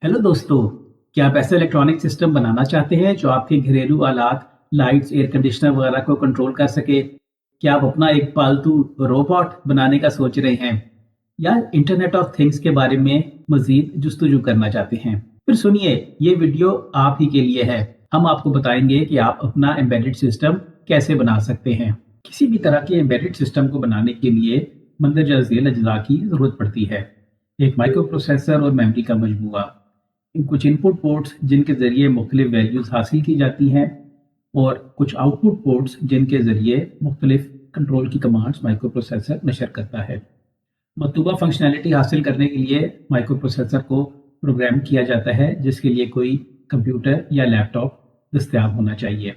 Hello दोस्तों, क्या आप ऐसे इलेक्ट्रॉनिक सिस्टम बनाना चाहते हैं जो आपके घरेलू आलात, लाइट्स, एयर कंडीशनर वगैरह को कंट्रोल कर सके? क्या आप अपना एक पालतू रोबोट बनाने का सोच रहे हैं? या इंटरनेट ऑफ थिंग्स के बारे में मजीद जुस्तजू करना चाहते हैं? फिर सुनिए, ये वीडियो आप ही के लिए है। हम आपको बताएंगे कि आप अपना एम्बेडेड सिस्टम कैसे बना सकते हैं। किसी भी तरह के एम्बेडेड सिस्टम को बनाने के लिए मंदरजा झेल अज्जा की जरूरत पड़ती है। एक माइक्रो प्रोसेसर और मेमोरी का मजमूआ, कुछ इनपुट पोर्ट्स जिनके ज़रिए मुख्तलिफ वैल्यूज़ हासिल की जाती हैं, और कुछ आउटपुट पोर्ट्स जिनके ज़रिए मुख्तलिफ कंट्रोल की कमांड्स माइक्रो प्रोसेसर नशर करता है। मतलूबा फंक्शनैलिटी हासिल करने के लिए माइक्रो प्रोसेसर को प्रोग्राम किया जाता है, जिसके लिए कोई कंप्यूटर या लैपटॉप दस्तियाब होना चाहिए।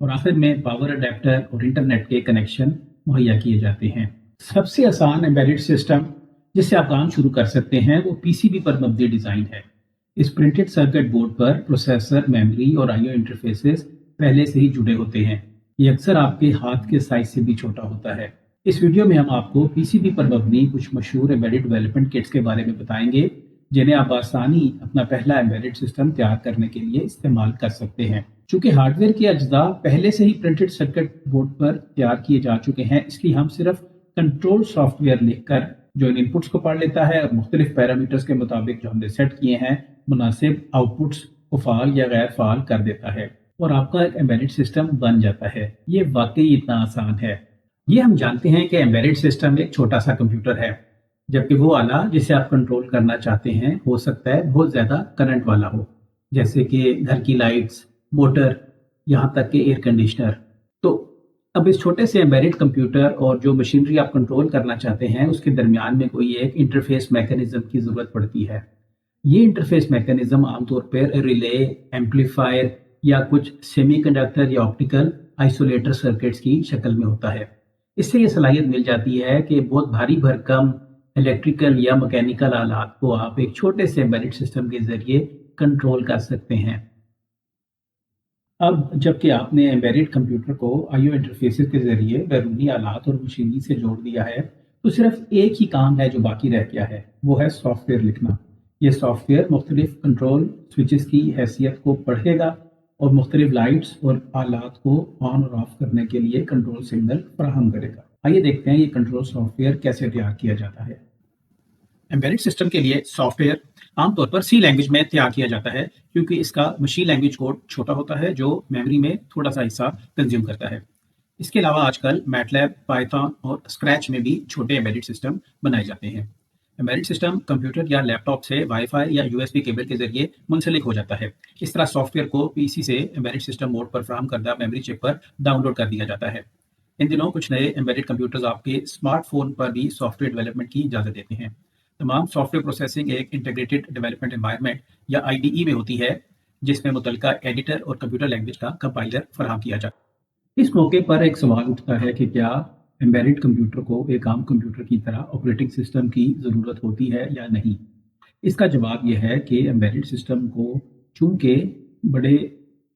और आखिर में पावर अडेप्टर और इंटरनेट के कनेक्शन मुहैया किए जाते हैं। सबसे आसान एम्बेडेड सिस्टम जिससे आप काम शुरू कर सकते हैं वो पीसीबी पर मबनी डिज़ाइन है। इस प्रिंटेड सर्किट बोर्ड पर प्रोसेसर, मेमोरी और आईओ इंटरफेसेस पहले से ही जुड़े होते हैं। ये अक्सर आपके हाथ के साइज से भी छोटा होता है। इस वीडियो में हम आपको पीसीबी पर मबनी कुछ मशहूर एम्बेडेड डेवलपमेंट किट्स के बारे में बताएंगे, जिन्हें आप आसानी अपना पहला एम्बेडेड सिस्टम तैयार करने के लिए इस्तेमाल कर सकते हैं। चूंकि हार्डवेयर के अज्जा पहले से ही प्रिंटेड सर्किट बोर्ड पर तैयार किए जा चुके हैं, इसलिए हम सिर्फ कंट्रोल सॉफ्टवेयर लिखकर जो इन इनपुट्स को पढ़ लेता है और मुख्तलिफ पैरामीटर्स के मुताबिक जो हमने सेट किए हैं मुनासिब आउटपुट्स को फाल या गैर फाल कर देता है, और आपका एक एम्बेडेड सिस्टम बन जाता है। ये वाकई इतना आसान है। ये हम जानते हैं कि एम्बेडेड सिस्टम एक छोटा सा कंप्यूटर है, जबकि वो आला जिसे आप कंट्रोल करना चाहते हैं हो सकता है बहुत ज़्यादा करंट वाला हो, जैसे कि घर की लाइट्स, मोटर, यहाँ तक कि एयर कंडीशनर। तो अब इस छोटे से एम्बेडेड कंप्यूटर और जो मशीनरी आप कंट्रोल करना चाहते हैं उसके दरमियान में कोई एक इंटरफेस मैकेनिज्म की ज़रूरत पड़ती है। ये इंटरफेस मैकेनिज्म आमतौर पर रिले, एम्पलीफायर या कुछ सेमीकंडक्टर या ऑप्टिकल आइसोलेटर सर्किट्स की शक्ल में होता है। इससे ये सलाहियत मिल जाती है कि बहुत भारी भरकम इलेक्ट्रिकल या मैकेनिकल आलात को आप एक छोटे से एम्बेडेड सिस्टम के जरिए कंट्रोल कर सकते हैं। अब जबकि आपने एम्बेडेड कंप्यूटर को आईओ इंटरफेसेस के जरिए बैरूनी आलात और मशीनरी से जोड़ दिया है, तो सिर्फ एक ही काम है जो बाकी रह गया है, वो है सॉफ्टवेयर लिखना। ये सॉफ्टवेयर मुख्तलिफ कंट्रोल स्विचेस की हैसियत को पढ़ेगा और मुख्तलिफ लाइट्स और आलात को ऑन और ऑफ करने के लिए कंट्रोल सिग्नल फराहम करेगा। आइए देखते हैं ये कंट्रोल सॉफ्टवेयर कैसे तैयार किया जाता है। एम्बेडेड सिस्टम के लिए सॉफ्टवेयर आमतौर पर सी लैंग्वेज में तैयार किया जाता है, क्योंकि इसका मशीन लैंग्वेज कोड छोटा होता है जो मेमोरी में थोड़ा सा हिस्सा कंज्यूम करता है। इसके अलावा आजकल मैटलैब, पाइथन और स्क्रैच में भी छोटे एम्बेडेड सिस्टम बनाए जाते हैं। एम्बेडेड सिस्टम कंप्यूटर या लैपटॉप से वाईफाई या यूएसबी केबल के जरिए मुंसलिक हो जाता है। इस तरह सॉफ्टवेयर को पीसी से एम्बेडेड सिस्टम मोड पर फराहम करदा मेमोरी चिप पर डाउनलोड कर दिया जाता है। इन दिनों कुछ नए एम्बेडेड कंप्यूटर्स आपके स्मार्टफोन पर भी सॉफ्टवेयर डेवलपमेंट की इजाज़त देते हैं। तमाम सॉफ्टवेयर प्रोसेसिंग एक इंटीग्रेटेड डेवलपमेंट एनवायरनमेंट या आईडीई में होती है, जिसमें मुतलका एडिटर और कंप्यूटर लैंग्वेज का कंपाइलर फराहम किया जाता है। इस मौके पर एक सवाल उठता है कि क्या एम्बेडेड कंप्यूटर को एक आम कंप्यूटर की तरह ऑपरेटिंग सिस्टम की ज़रूरत होती है या नहीं। इसका जवाब यह है कि एम्बेडेड सिस्टम को चूंकि बड़े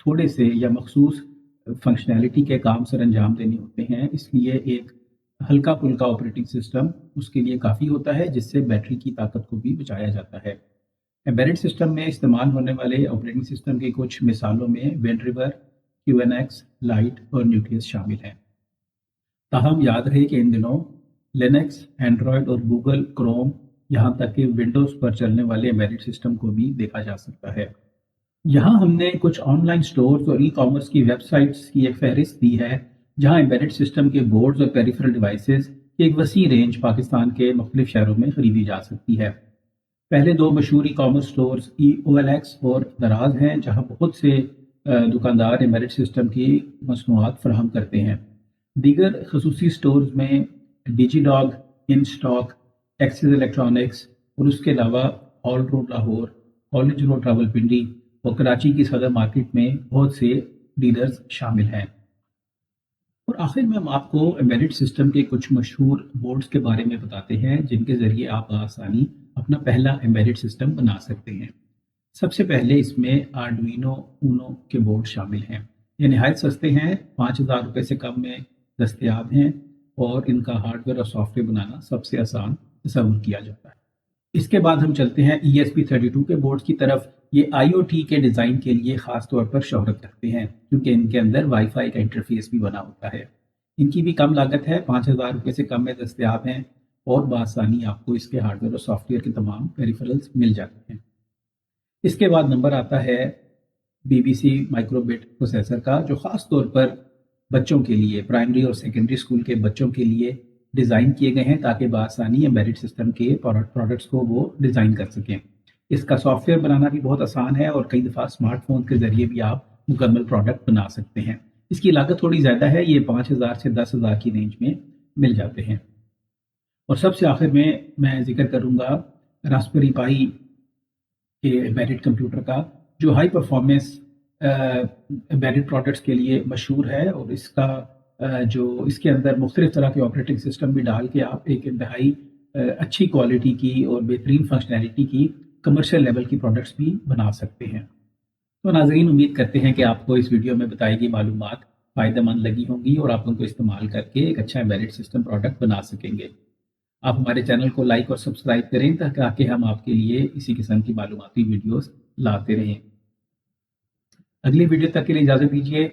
थोड़े से या मखसूस फंक्शनैलिटी के काम सर अंजाम देने होते हैं, इसलिए एक हल्का फुल्का ऑपरेटिंग सिस्टम उसके लिए काफ़ी होता है, जिससे बैटरी की ताकत को भी बचाया जाता है। एम्बेडेड सिस्टम में इस्तेमाल होने वाले ऑपरेटिंग सिस्टम की कुछ मिसालों में विंडरिवर, क्यूएनएक्स, लाइट और न्यूक्लियस शामिल हैं। ताहम याद रहे कि इन दिनों लिनक्स, एंड्रॉयड और गूगल क्रोम, यहाँ तक कि विंडोज़ पर चलने वाले एम्बेडेड सिस्टम को भी देखा जा सकता है। यहाँ हमने कुछ ऑनलाइन स्टोर्स और ई कॉमर्स की वेबसाइट्स की एक फहरिस्त दी है, जहाँ एम्बेडेड सिस्टम के बोर्ड्स और पेरिफेरल डिवाइसेस की एक वसी रेंज पाकिस्तान के मुख्तलिफ शहरों में खरीदी जा सकती है। पहले दो मशहूर ई कॉमर्स स्टोर्स OLX और दराज हैं, जहाँ बहुत से दुकानदार एम्बेडेड सिस्टम की मसनूआत फराहम करते हैं। दीगर खसूसी स्टोर्स में डिजीलॉग, इन स्टॉक, एक्सिस इलेक्ट्रॉनिक्स और उसके अलावा hall road Lahore, college road Rawalpindi और कराची की सदर मार्केट में बहुत से डीलर्स शामिल हैं। और आखिर में हम आपको एम्बेडेड सिस्टम के कुछ मशहूर बोर्ड्स के बारे में बताते हैं, जिनके ज़रिए आप आसानी अपना पहला एम्बेडेड सिस्टम बना सकते हैं। सबसे पहले इसमें आर्डुइनो ऊनो के बोर्ड शामिल हैं। ये नहायत सस्ते हैं, 5,000 रुपये से कम में दस्तयाब हैं, और इनका हार्डवेयर और सॉफ्टवेयर बनाना सबसे आसान तस्वुर किया जाता है। اس کے بعد ہم چلتے ہیں ESP32 کے بورڈ کی طرف۔ یہ IoT کے ڈیزائن کے لیے خاص طور پر شہرت رکھتے ہیں کیونکہ ان کے اندر وائی فائی کا انٹرفیس بھی بنا ہوتا ہے۔ ان کی بھی کم لاگت ہے، 5,000 روپے سے کم میں دستیاب ہیں، اور بآسانی آپ کو اس کے ہارڈ ویئر اور سافٹ ویئر کے تمام پیریفرلز مل جاتے ہیں۔ اس کے بعد نمبر آتا ہے BBC مائکرو بٹ پروسیسر کا، جو خاص طور پر بچوں کے لیے، پرائمری اور سیکنڈری اسکول کے بچوں کے لیے ڈیزائن کیے گئے ہیں تاکہ بآسانی ایمبیڈڈ سسٹم کے پروڈکٹس کو وہ ڈیزائن کر سکیں۔ اس کا سافٹ ویئر بنانا بھی بہت آسان ہے اور کئی دفعہ اسمارٹ فون کے ذریعے بھی آپ مکمل پروڈکٹ بنا سکتے ہیں۔ اس کی لاگت تھوڑی زیادہ ہے، یہ 5,000 سے 10,000 کی رینج میں مل جاتے ہیں۔ اور سب سے آخر میں ذکر کروں گا راسپبری پائی کے ایمبیڈڈ کمپیوٹر کا، جو ہائی پرفارمنس ایمبیڈڈ پروڈکٹس کے لیے مشہور ہے، اور اس کا جو اس کے اندر مختلف طرح کے آپریٹنگ سسٹم بھی ڈال کے آپ ایک انتہائی اچھی کوالٹی کی اور بہترین فنکشنالٹی کی کمرشل لیول کی پروڈکٹس بھی بنا سکتے ہیں۔ تو ناظرین، امید کرتے ہیں کہ آپ کو اس ویڈیو میں بتائی گئی معلومات فائدہ مند لگی ہوں گی اور آپ ان کو استعمال کر کے ایک اچھا ایمبیڈڈ سسٹم پروڈکٹ بنا سکیں گے۔ آپ ہمارے چینل کو لائک اور سبسکرائب کریں تاکہ ہم آپ کے لیے اسی قسم کی معلوماتی ویڈیوز لاتے رہیں۔ اگلی ویڈیو تک کے لیے اجازت دیجیے۔